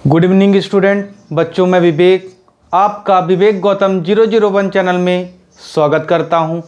Good evening student बच्चों, मैं विवेक आपका विवेक गौतम 001 चैनल में स्वागत करता हूं।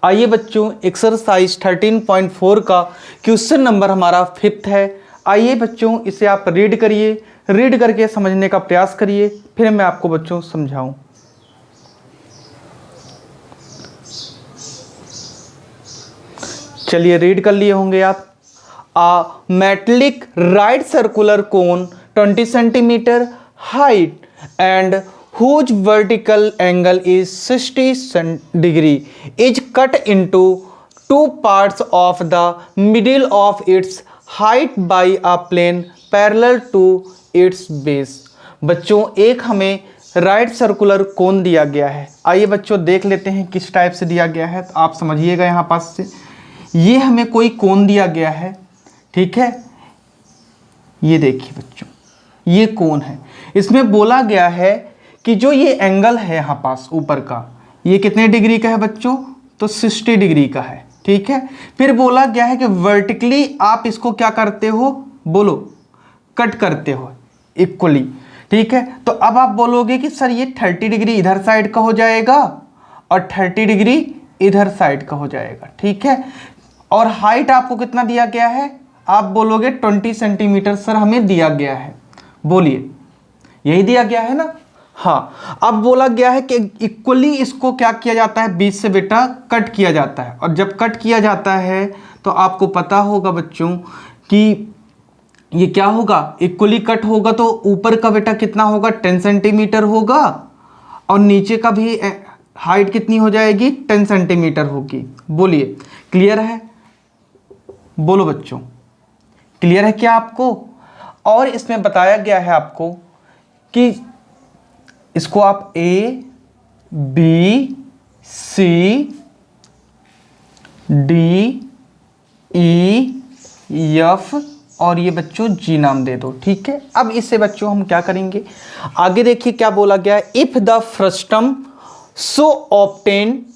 आइए बच्चों, एक्सरसाइज 13.4 का क्वेश्चन नंबर हमारा 5th है। आइए बच्चों, इसे आप रीड करिए, रीड करके समझने का प्रयास करिए, फिर मैं आपको बच्चों समझाऊं। चलिए, रीड कर लिए होंगे आप। A metallic right circular cone 20 centimeter height and whose vertical angle is 60 degree is cut into two parts of the middle of its height by a plane parallel to its base। बच्चों, एक हमें right circular cone दिया गया है। आइए बच्चों देख लेते हैं किस टाइप से दिया गया है, तो आप समझिएगा। यहाँ पास से ये हमें कोई कोन दिया गया है, ठीक है। ये देखिए बच्चों, ये कोन है। इसमें बोला गया है कि जो ये एंगल है यहाँ पास ऊपर का, ये कितने डिग्री का है बच्चों? तो 60 डिग्री का है, ठीक है। फिर बोला गया है कि वर्टिकली आप इसको क्या करते हो, बोलो, कट करते हो इक्वली, ठीक है। तो अब आप बोलोगे कि सर ये 30 डिग्री इधर साइड का हो जाएगा और 30 डिग्री इधर साइड का हो जाएगा, ठीक है। और हाइट आपको कितना दिया गया है? आप बोलोगे 20 सेंटीमीटर सर हमें दिया गया है। बोलिए, यही दिया गया है ना? हाँ। अब बोला गया है कि इक्वली इसको क्या किया जाता है, बीच से बेटा कट किया जाता है। और जब कट किया जाता है तो आपको पता होगा बच्चों कि ये क्या होगा, इक्वली कट होगा तो ऊपर का बेटा कितना होगा, 10 सेंटीमीटर होगा, और नीचे का भी हाइट कितनी हो जाएगी, 10 सेंटीमीटर होगी। बोलिए, क्लियर है? बोलो बच्चों, क्लियर है क्या आपको? और इसमें बताया गया है आपको कि इसको आप A B C D E F और ये बच्चों जी नाम दे दो, ठीक है। अब इससे बच्चों हम क्या करेंगे, आगे देखिए क्या बोला गया है। If the frustum so obtain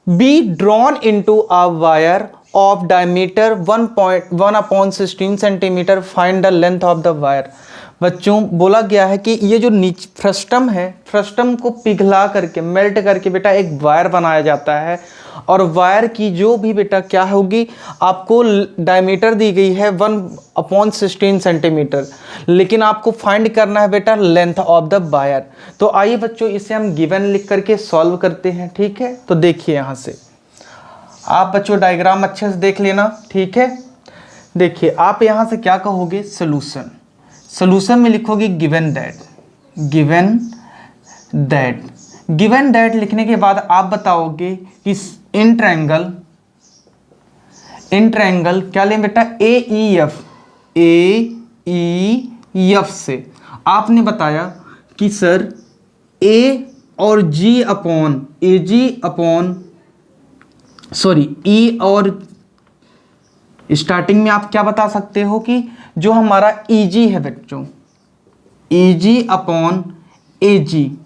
be drawn into a wire of diameter 1/16 centimetre, find the length of the wire. बच्चों बोला गया है कि ये जो नीचे फ्रस्टम है, फ्रस्टम को पिघला करके, मेल्ट करके बेटा एक वायर बनाया जाता है। और वायर की जो भी बेटा क्या होगी, आपको डायमीटर दी गई है 1/16 सेंटीमीटर, लेकिन आपको फाइंड करना है बेटा लेंथ ऑफ द वायर। तो आइए बच्चों, इसे हम गिवन लिख करके सॉल्व करते हैं, ठीक है। तो देखिए यहाँ से आप बच्चों डायग्राम अच्छे से देख लेना, ठीक है। देखिए आप यहाँ से क्या कहोगे, सोल्यूशन। सोल्यूशन में लिखोगे given that, given that, given that लिखने के बाद आप बताओगे कि इन ट्रायंगल, इन ट्रायंगल क्या लें बेटा, ए ई एफ से आपने बताया कि सर ए और जी upon A ji upon sorry ई, और स्टार्टिंग में आप क्या बता सकते हो कि जो हमारा ई जी है बच्चों, ई जी अपॉन ए जी।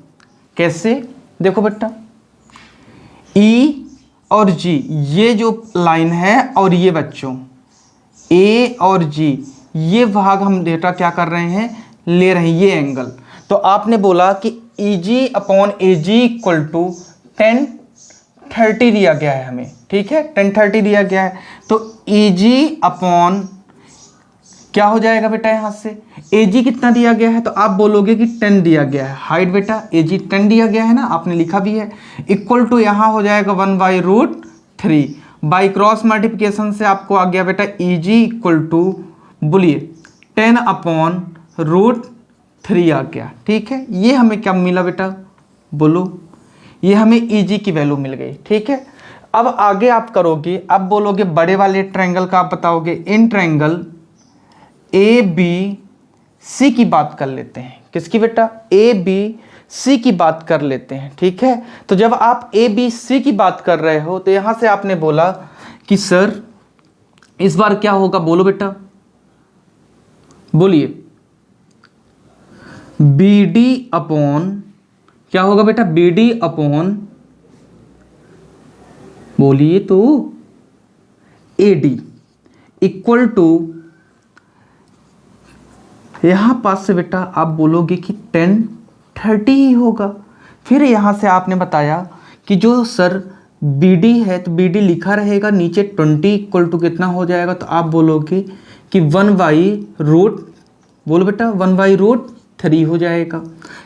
कैसे? देखो बेटा, ई और जी ये जो लाइन है, और ये बच्चों ए और जी ये भाग हम डेटा क्या कर रहे हैं, ले रहे हैं, ये एंगल। तो आपने बोला कि E G upon A G equal to 1030 दिया गया है हमें, ठीक है, 1030 दिया गया है। तो ए जी अपॉन क्या हो जाएगा बेटा, यहां से ए जी कितना दिया गया है, तो आप बोलोगे कि 10 दिया गया है। हाइट बेटा ए जी 10 दिया गया है ना, आपने लिखा भी है। इक्वल टू यहां हो जाएगा 1/√3। बाई क्रॉस मल्टीप्लिकेशन से आपको आ गया बेटा ई जी इक्वल टू, बोलिए, 10/√3 आ गया, ठीक है। ये हमें क्या मिला बेटा, बोलो, ये हमें ई जी की वैल्यू मिल गई, ठीक है। अब आगे आप करोगे, अब बोलोगे बड़े वाले ट्रायंगल का, आप बताओगे इन ट्रायंगल ए बी सी की बात कर लेते हैं। किसकी बेटा, ए बी सी की बात कर लेते हैं, ठीक है। तो जब आप ए बी सी की बात कर रहे हो तो यहां से आपने बोला कि सर इस बार क्या होगा, बोलो बेटा, बोलिए, बी डी अपॉन क्या होगा बेटा, बी डी अपॉन, बोलिए तो, ए डी इक्वल टू यहाँ पास से बेटा आप बोलोगे कि 10 30 ही होगा। फिर यहाँ से आपने बताया कि जो सर BD है तो BD लिखा रहेगा नीचे 20 इक्वल टू कितना हो जाएगा, तो आप बोलोगे कि 1/√, बोलो बेटा 1/√3 हो जाएगा।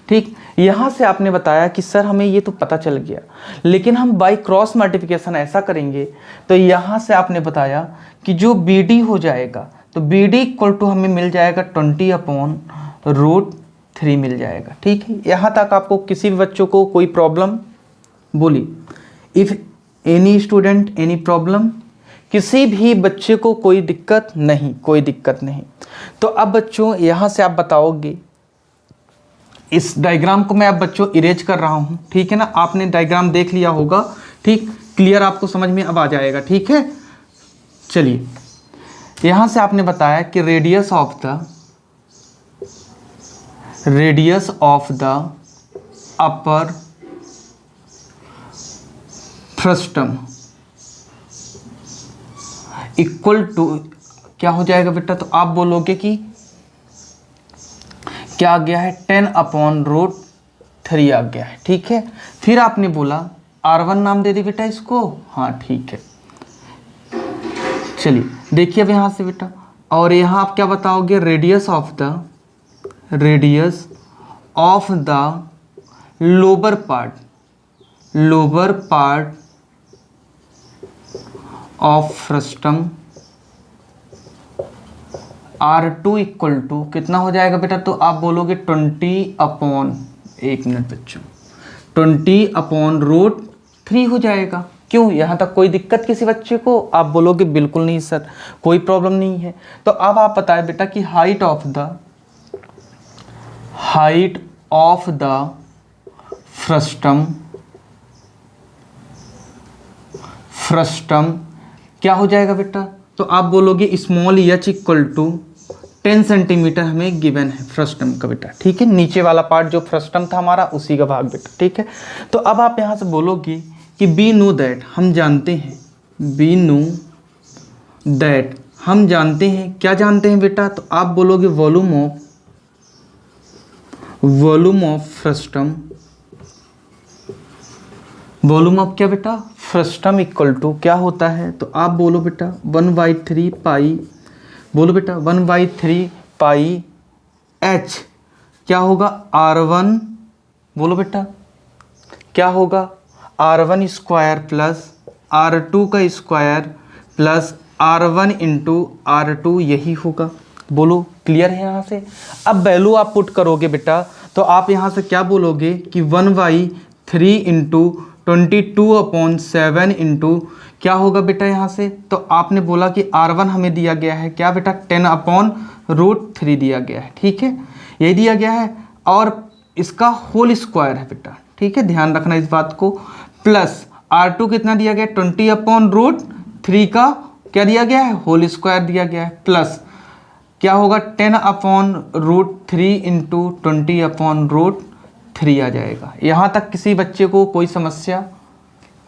ठीक, यहाँ से आपने बताया कि सर हमें ये तो पता चल गया, लेकिन हम बाई क्रॉस मल्टीप्लिकेशन ऐसा करेंगे। तो यहाँ से आपने बताया कि जो BD हो जाएगा तो BD इक्वल टू हमें मिल जाएगा 20/√3 मिल जाएगा। ठीक है, यहाँ तक आपको किसी भी बच्चों को कोई प्रॉब्लम? बोलिए, if any student any problem, किसी भी बच्चे को कोई दिक्कत नहीं, कोई दिक्कत नहीं। तो अब बच्चों यहाँ से आप बताओगे, इस डायग्राम को मैं अब बच्चों इरेज कर रहा हूँ, ठीक है ना। आपने डायग्राम देख लिया होगा, ठीक, क्लियर आपको समझ में अब आ जाएगा। ठीक है, चलिए यहाँ से आपने बताया कि radius of the upper frustum equal to क्या हो जाएगा बेटा, तो आप बोलोगे कि क्या आ गया है 10/√3 आ गया है। ठीक है, फिर आपने बोला R1 नाम दे दी बेटा इसको, हाँ ठीक है। चलिए देखिए अब यहाँ से बेटा, और यहाँ आप क्या बताओगे, radius of the lower part of frustum R2 equal to कितना हो जाएगा बेटा, तो आप बोलोगे 20/√3 हो जाएगा। क्यों, यहाँ तक कोई दिक्कत किसी बच्चे को? आप बोलोगे बिल्कुल नहीं सर, कोई प्रॉब्लम नहीं है। तो अब आप बताएं बेटा कि हाइट ऑफ द फ्रस्टम क्या हो जाएगा बेटा, तो आप बोलोगे small h equal to 10 centimetre हमें गिवन है फ्रस्टम का बेटा। ठीक है, नीचे वाला पार्ट जो फ्रस्टम था हमारा उसी का भाग बेटा। ठीक है, तो अब आप यहाँ से बोलोगे कि वी नो दैट, हम जानते हैं, क्या जानते हैं बेटा, तो आप बोलोगे volume of frustum, volume of क्या बेटा, फ्रस्टम इक्वल टू क्या होता है, तो आप बोलो बेटा 1/3 पाई, बोलो बेटा 1/3 पाई h क्या होगा R1, बोलो बेटा क्या होगा, R1 स्क्वायर प्लस R2 का square plus R1 into R2, यही होगा। बोलो क्लियर है यहाँ से। अब वैल्यू आप पुट करोगे बेटा, तो आप यहाँ से क्या बोलोगे कि 1/3 इंटू 22/7 इंटू क्या होगा बेटा यहाँ से, तो आपने बोला कि R1 हमें दिया गया है क्या बेटा, 10/√3 दिया गया है। ठीक है, यही दिया गया है, और इसका होल स्क्वायर है बेटा। ठीक है, ध्यान रखना इस बात को, प्लस R2 कितना दिया गया है, 20/√3 का क्या दिया गया है, होल स्क्वायर दिया गया है, प्लस क्या होगा 10/√3 इंटू 20/√3 आ जाएगा। यहाँ तक किसी बच्चे को कोई समस्या?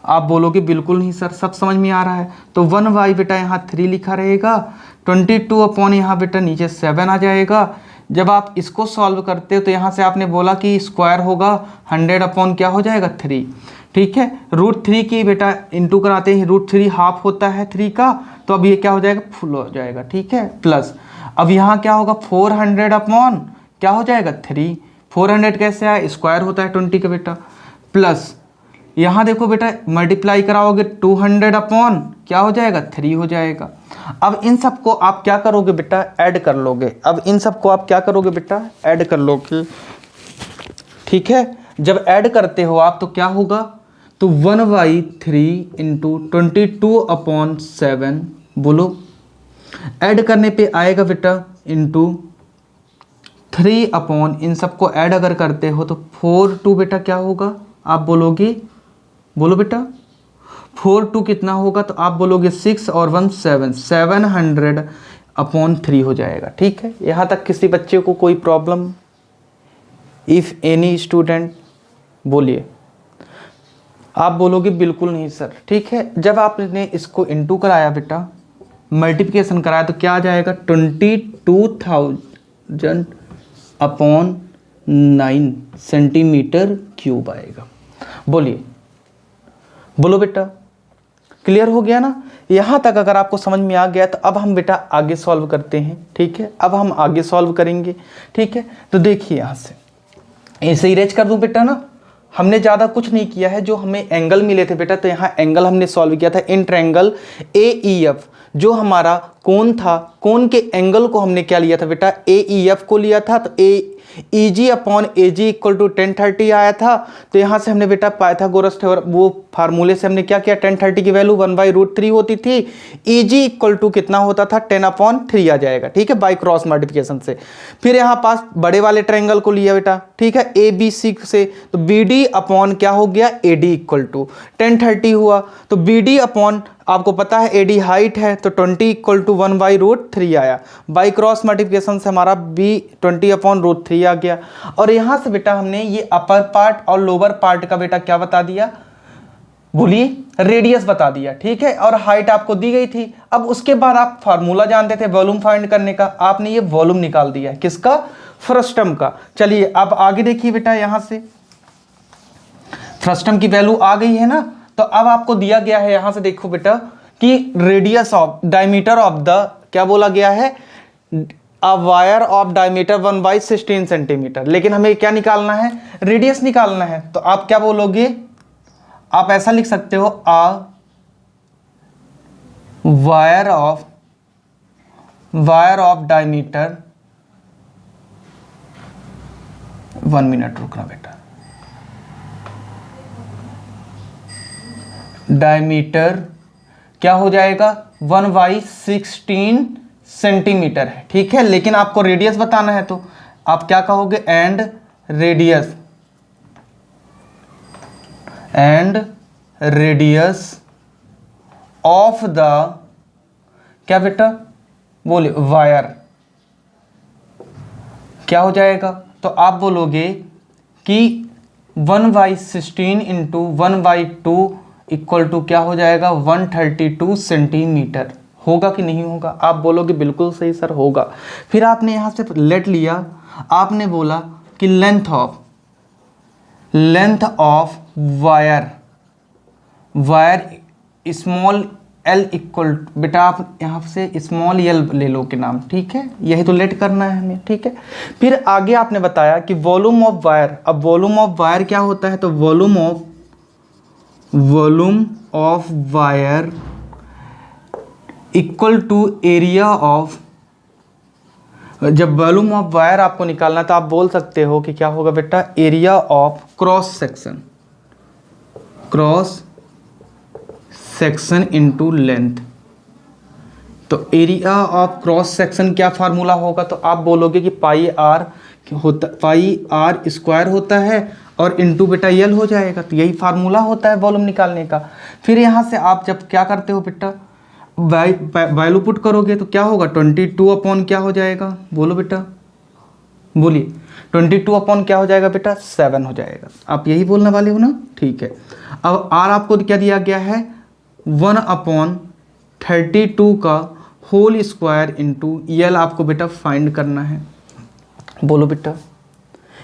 आप बोलोगे बिल्कुल नहीं सर, सब समझ में आ रहा है। तो 1/, बेटा यहाँ 3 लिखा रहेगा, 22 यहाँ बेटा नीचे 7 आ जाएगा। जब आप इसको सॉल्व करते हो तो यहाँ से आपने बोला कि स्क्वायर होगा 100 क्या हो जाएगा 3। ठीक है, √3 की बेटा इंटू कराते हैं, √3 हाफ होता है 3 का, तो अब ये क्या हो जाएगा, फुल हो जाएगा। ठीक है, प्लस अब यहाँ क्या होगा 400 क्या हो जाएगा 3, 400 कैसे आया, स्क्वायर होता है 20 का बेटा, प्लस यहाँ देखो बेटा मल्टीप्लाई कराओगे 200 क्या हो जाएगा 3 हो जाएगा। अब इन सबको आप क्या करोगे बेटा, ऐड कर लोगे। अब इन सबको आप क्या करोगे बेटा, ऐड कर लोगे। ठीक है, जब ऐड करते हो आप तो क्या होगा, तो 1/3 इंटू 22/7, बोलो ऐड करने पे आएगा बेटा इंटू 3 इन सबको ऐड अगर करते हो तो 4/2 बेटा क्या होगा, आप बोलोगे, बोलो बेटा 4/2 कितना होगा, तो आप बोलोगे 6 और 1 7, 700/3 हो जाएगा। ठीक है, यहाँ तक किसी बच्चे को कोई प्रॉब्लम? इफ़ एनी स्टूडेंट, बोलिए। आप बोलोगे बिल्कुल नहीं सर। ठीक है, जब आपने इसको इंटू कराया बेटा, मल्टीप्लिकेशन कराया, तो क्या आ जाएगा 22,000 अपॉन 9 सेंटीमीटर क्यूब आएगा। बोलिए, बोलो बेटा, क्लियर हो गया ना? यहाँ तक अगर आपको समझ में आ गया तो अब हम बेटा आगे सॉल्व करते हैं। ठीक है, अब हम आगे सॉल्व करेंगे। ठीक है, तो देखिए यहाँ से ऐसे इरेज कर दूं बेटा ना, हमने ज़्यादा कुछ नहीं किया है। जो हमें एंगल मिले थे बेटा, तो यहाँ एंगल हमने सॉल्व किया था इन ट्रायंगल AEF। जो हमारा कोण था, कोण के एंगल को हमने क्या लिया था बेटा, AEF को लिया था। तो EG upon AG equal to 1030 आया था। तो यहाँ से हमने बेटा पाइथागोरस थ्योरम वो फार्मूले से हमने क्या किया, 1030 की वैल्यू 1/√3 होती थी। EG इक्वल टू कितना होता था, 10/3 आ जाएगा। ठीक है, बाई क्रॉस मल्टीप्लिकेशन से। फिर यहाँ पास बड़े वाले ट्रायंगल को लिया बेटा। ठीक है, ABC से, तो BD अपॉन क्या हो गया, AD इक्वल टू 1030 हुआ। तो BD अपॉन आपको पता है AD हाइट है, तो 20 इक्वल टू 1/√3 आया। बाई क्रॉस मल्टीप्लिकेशन से हमारा B 20/√3 आ गया। और यहाँ से बेटा हमने ये अपर पार्ट और लोअर पार्ट का बेटा क्या बता दिया, बोलिए, रेडियस बता दिया। ठीक है, और हाइट आपको दी गई थी। अब उसके बाद आप फार्मूला जानते थे वॉल्यूम फाइंड करने का, आपने ये वॉल्यूम निकाल दिया, किसका, फ्रस्टम का। चलिए अब आगे देखिए बेटा, यहाँ से फ्रस्टम की वैल्यू आ गई है ना। तो अब आपको दिया गया है यहाँ से, देखो बेटा, कि radius of diameter of the, क्या बोला गया है, a wire of diameter 1/16 centimetre. लेकिन हमें क्या निकालना है, रेडियस निकालना है। तो आप क्या बोलोगे, आप ऐसा लिख सकते हो, a wire of diameter, 1 minute रुकना बेटा, डायमीटर क्या हो जाएगा, 1/16 सेंटीमीटर है। ठीक है, लेकिन आपको रेडियस बताना है, तो आप क्या कहोगे, एंड रेडियस ऑफ द, क्या बेटा, बोले, वायर, क्या हो जाएगा। तो आप बोलोगे कि 1/16 इंटू 1/2 इक्वल टू क्या हो जाएगा, 132 सेंटीमीटर। होगा कि नहीं होगा, आप बोलोगे बिल्कुल सही सर होगा। फिर आपने यहाँ से लेट लिया, आपने बोला कि length of wire small l equal, बेटा आप यहाँ से स्मॉल l ले लो के नाम। ठीक है, यही तो लेट करना है हमें। ठीक है, फिर आगे आपने बताया कि वॉल्यूम ऑफ वायर। अब वॉल्यूम ऑफ वायर क्या होता है, तो volume of wire equal to area of, जब वॉल्यूम ऑफ वायर आपको निकालना तो आप बोल सकते हो कि क्या होगा बेटा, area of cross section into length. तो एरिया ऑफ क्रॉस सेक्शन क्या फार्मूला होगा, तो आप बोलोगे कि पाई आर स्क्वायर होता है और इनटू बेटा यल हो जाएगा। तो यही फार्मूला होता है वॉल्यूम निकालने का। फिर यहाँ से आप जब क्या करते हो बेटा, वैल्यू पुट करोगे तो क्या होगा, 22 अपॉन क्या हो जाएगा, बोलो बेटा, बोलिए, 22 अपॉन क्या हो जाएगा बेटा, 7 हो जाएगा। आप यही बोलने वाले हो ना। ठीक है, अब आर आपको क्या दिया गया है, 1/32 का होल स्क्वायर इंटू यल आपको बेटा फाइंड करना है। बोलो बेटा,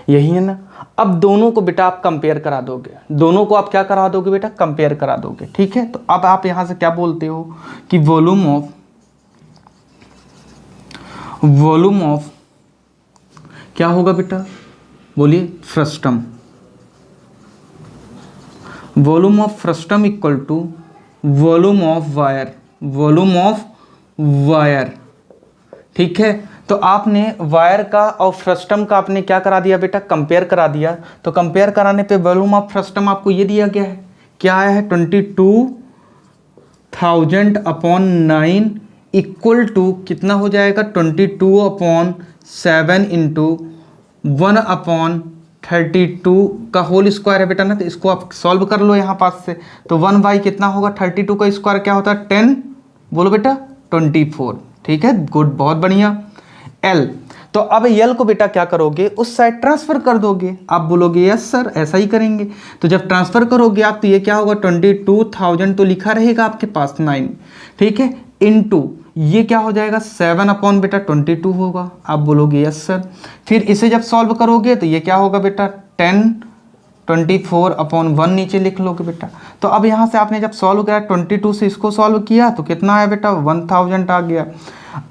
यही है ना। अब दोनों को बेटा आप कंपेयर करा दोगे, दोनों को आप क्या करा दोगे बेटा, कंपेयर करा दोगे। ठीक है, तो अब आप यहां से क्या बोलते हो कि वॉल्यूम ऑफ क्या होगा बेटा, बोलिए, frustum. Volume of frustum equal to volume of wire. ठीक है, तो आपने वायर का और फ्रस्टम का आपने क्या करा दिया बेटा, कंपेयर करा दिया। तो कंपेयर कराने पे वॉल्यूम ऑफ फ्रस्टम आपको ये दिया गया है, क्या आया है, 22,000/9 इक्वल टू कितना हो जाएगा, 22/7 इंटू 1/32 का होल स्क्वायर है बेटा ना। तो इसको आप सॉल्व कर लो यहाँ पास से। तो 1 कितना होगा, 32 का स्क्वायर क्या होता है, 10, बोलो बेटा, 24। ठीक है, गुड, बहुत बढ़िया। एल, तो अब यल को बेटा क्या करोगे, उस साइड ट्रांसफर कर दोगे। आप बोलोगे यस सर, ऐसा ही करेंगे। तो जब ट्रांसफर करोगे आप, तो ये क्या होगा, 22,000 तो लिखा रहेगा आपके पास 9, ठीक है, इनटू ये क्या हो जाएगा 7 अपॉन बेटा 22 होगा। आप बोलोगे यस सर। फिर इसे जब सॉल्व करोगे तो ये क्या होगा बेटा 10 24 अपॉन 1 नीचे लिख लोगे बेटा। तो अब यहाँ से आपने जब सॉल्व किया 22 से इसको सॉल्व किया तो कितना आया बेटा 1000 आ गया।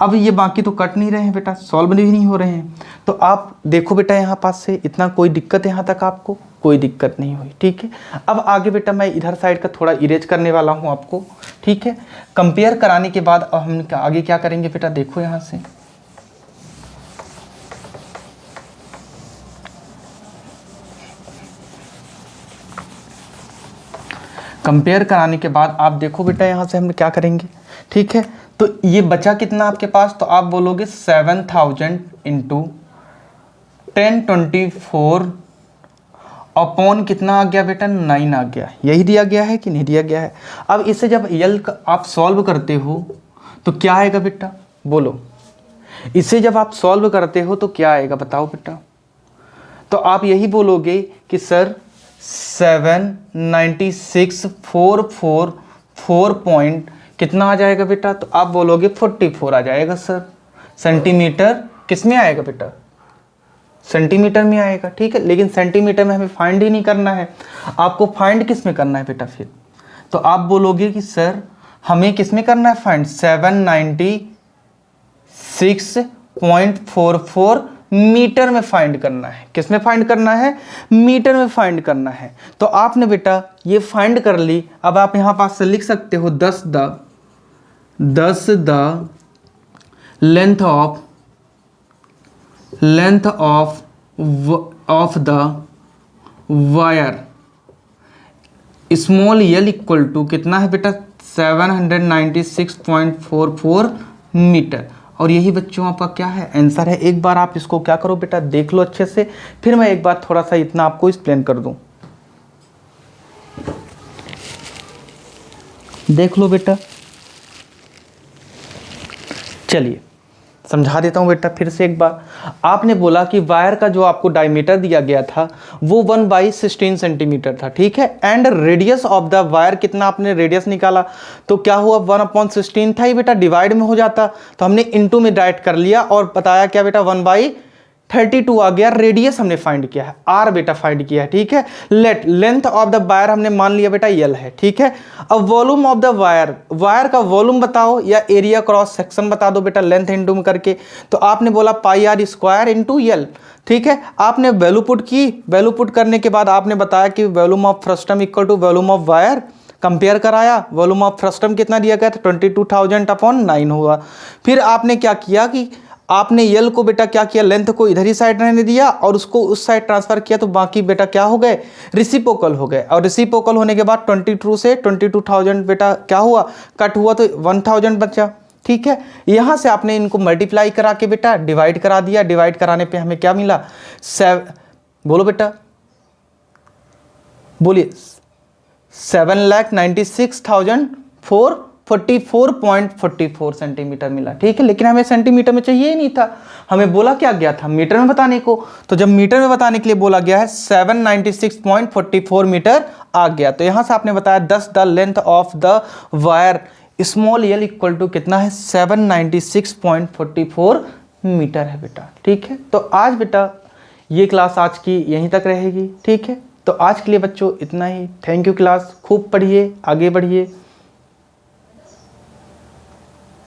अब ये बाकी तो कट नहीं रहे हैं बेटा, सॉल्व भी नहीं हो रहे हैं। तो आप देखो बेटा यहाँ पास से इतना कोई दिक्कत यहाँ तक आपको कोई दिक्कत नहीं हुई, ठीक है। अब आगे बेटा मैं इधर साइड का थोड़ा इरेज करने वाला हूँ आपको, ठीक है। कंपेयर कराने के बाद अब हम आगे क्या करेंगे बेटा, देखो यहाँ से कंपेयर कराने के बाद आप देखो बेटा यहाँ से हम क्या करेंगे, ठीक है। तो ये बचा कितना आपके पास, तो आप बोलोगे 7000 इंटू 1024 अपॉन कितना आ गया बेटा 9 आ गया। यही दिया गया है कि नहीं दिया गया है। अब इसे जब यल आप सॉल्व करते हो तो क्या आएगा बेटा, बोलो। इसे जब आप सॉल्व करते हो तो क्या आएगा बताओ बेटा। तो आप यही बोलोगे कि सर 796,444 पॉइंट कितना आ जाएगा बेटा, तो आप बोलोगे 44 आ जाएगा सर। सेंटीमीटर किस में आएगा बेटा, सेंटीमीटर में आएगा, ठीक है। लेकिन सेंटीमीटर में हमें फाइंड ही नहीं करना है, आपको फाइंड किस में करना है बेटा फिर। तो आप बोलोगे कि सर हमें किस में करना है फाइंड, 796.44 मीटर में फाइंड करना है। किस में फाइंड करना है, मीटर में फाइंड करना है। तो आपने बेटा ये फाइंड कर ली। अब आप यहाँ पास से लिख सकते हो 10 the length of the wire small l equal to कितना है बेटा 796.44 मीटर। और यही बच्चों आपका क्या है आंसर है। एक बार आप इसको क्या करो बेटा देख लो अच्छे से, फिर मैं एक बार थोड़ा सा इतना आपको एक्सप्लेन कर दूं। देख लो बेटा, चलिए समझा देता हूं बेटा फिर से एक बार। आपने बोला कि वायर का जो आपको डायमीटर दिया गया था वो 1/16 सेंटीमीटर था, ठीक है। And radius of the wire कितना आपने रेडियस निकाला, तो क्या हुआ 1/16 था ही बेटा, डिवाइड में हो जाता तो हमने इनटू में डाइट कर लिया और बताया क्या बेटा 1/32 आ गया। रेडियस हमने फाइंड किया है, आर बेटा फाइंड किया है, ठीक है। लेंथ ऑफ द वायर हमने मान लिया बेटा यल है, ठीक है। अब वॉल्यूम ऑफ द वायर का वॉल्यूम बताओ या एरिया क्रॉस सेक्शन बता दो बेटा लेंथ इंटू में करके। तो आपने बोला πr² इंटू यल, ठीक है। आपने वैल्यू पुट की, वैल्यू पुट करने के बाद आपने बताया कि volume of frustum equal to volume of wire, compare कराया। वॉल्यूम ऑफ फ्रस्टम कितना दिया गया था 22,000/9 हुआ। फिर आपने क्या किया कि आपने यल को बेटा क्या किया, लेंथ को इधर ही साइड रहने दिया और उसको उस साइड ट्रांसफर किया, तो बाकी बेटा क्या हो गए रिसिप्रोकल हो गए। और रिसिप्रोकल होने के बाद 22 से 22,000 बेटा क्या हुआ कट हुआ, तो 1000 बचा, ठीक है। यहाँ से आपने इनको मल्टीप्लाई करा के बेटा डिवाइड करा दिया। डिवाइड कराने पे हमें क्या मिला, बोलो बेटा बोलिए 7,96,444 सेंटीमीटर मिला, ठीक है। लेकिन हमें सेंटीमीटर में चाहिए ही नहीं था, हमें बोला क्या गया था मीटर में बताने को। तो जब मीटर में बताने के लिए बोला गया है 796.44 मीटर आ गया। तो यहां से आपने बताया 10 the length of the wire small l equal to कितना है 796.44 मीटर है बेटा, ठीक है। तो आज बेटा ये क्लास आज की यहीं तक रहेगी, ठीक है। तो आज के लिए बच्चों इतना ही। थैंक यू क्लास, खूब पढ़िए, आगे बढ़िए।